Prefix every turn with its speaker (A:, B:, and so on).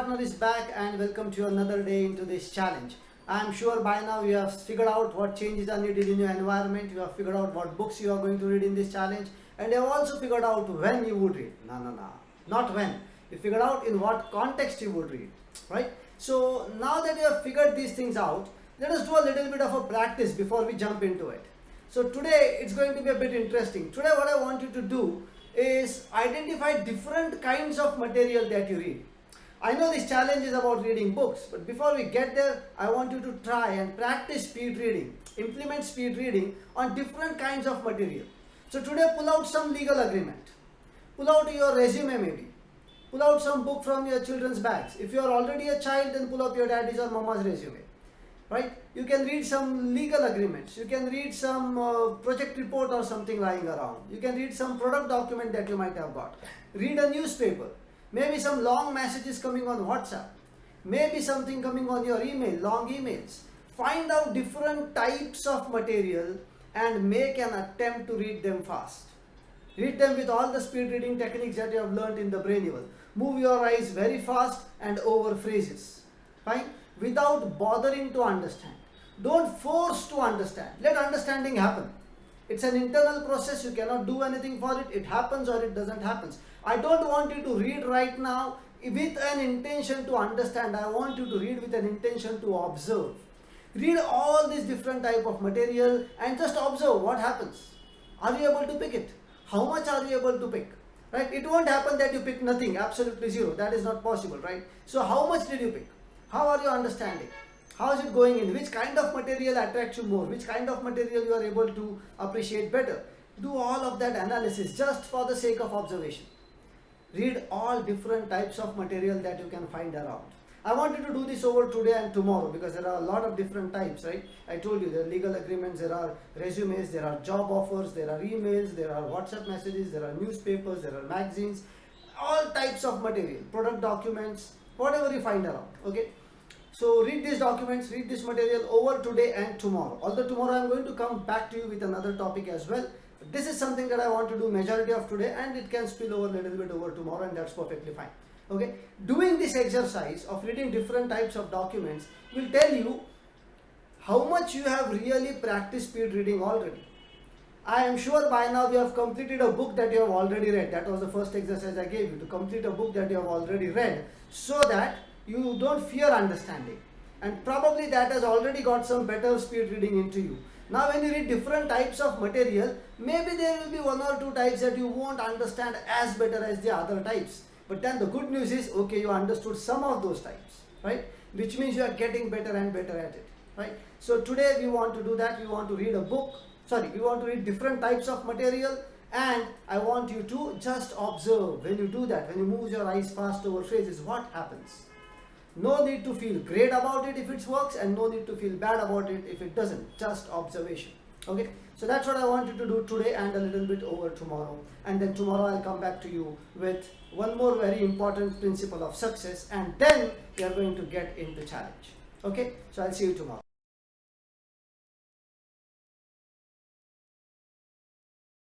A: partner is back and welcome to another day into this challenge. I am sure by now you have figured out what changes are needed in your environment, you have figured out what books you are going to read in this challenge, and you have also figured out when you would read. No, not when. You figured out in what context you would read, right? So now that you have figured these things out, let us do a little bit of a practice before we jump into it. So today it's going to be a bit interesting. Today what I want you to do is identify different kinds of material that you read. I know this challenge is about reading books, but before we get there, I want you to try and practice speed reading, implement speed reading on different kinds of material. So today pull out some legal agreement, pull out your resume maybe, pull out some book from your children's bags. If you are already a child, then pull up your daddy's or mama's resume. Right? You can read some legal agreements. You can read some project report or something lying around. You can read some product document that you might have got. Read a newspaper. Maybe some long messages coming on WhatsApp. Maybe something coming on your email, long emails. Find out different types of material and make an attempt to read them fast. Read them with all the speed reading techniques that you have learned in the brain level. Move your eyes very fast and over phrases. Fine? Without bothering to understand. Don't force to understand. Let understanding happen. It's an internal process. You cannot do anything for it. It happens or it doesn't happen. I don't want you to read right now with an intention to understand. I want you to read with an intention to observe. Read all these different type of material and just observe what happens. Are you able to pick it? How much are you able to pick? Right? It won't happen that you pick nothing, absolutely zero. That is not possible, right? So how much did you pick? How are you understanding? How is it going in? Which kind of material attracts you more? Which kind of material you are able to appreciate better? Do all of that analysis just for the sake of observation. Read all different types of material that you can find around. I want you to do this over today and tomorrow because there are a lot of different types, right? I told you there are legal agreements, there are resumes, there are job offers, there are emails, there are WhatsApp messages, there are newspapers, there are magazines, all types of material, product documents, whatever you find around, okay? So read these documents, read this material over today and tomorrow. Although tomorrow I am going to come back to you with another topic as well. But this is something that I want to do majority of today and it can spill over a little bit over tomorrow and that's perfectly fine. Okay? Doing this exercise of reading different types of documents will tell you how much you have really practiced speed reading already. I am sure by now you have completed a book that you have already read. That was the first exercise I gave you, to complete a book that you have already read so that you don't fear understanding. And probably that has already got some better speed reading into you. Now when you read different types of material, maybe there will be one or two types that you won't understand as better as the other types. But then the good news is, okay, you understood some of those types, right? Which means you are getting better and better at it, right? So today we want to do that. We want to read a book. We want to read different types of material and I want you to just observe when you do that, when you move your eyes fast over phrases, what happens. No need to feel great about it if it works and no need to feel bad about it if it doesn't, just observation. Okay, so that's what I want you to do today and a little bit over tomorrow. And then tomorrow I'll come back to you with one more very important principle of success and then we are going to get into challenge. Okay, so I'll see you tomorrow.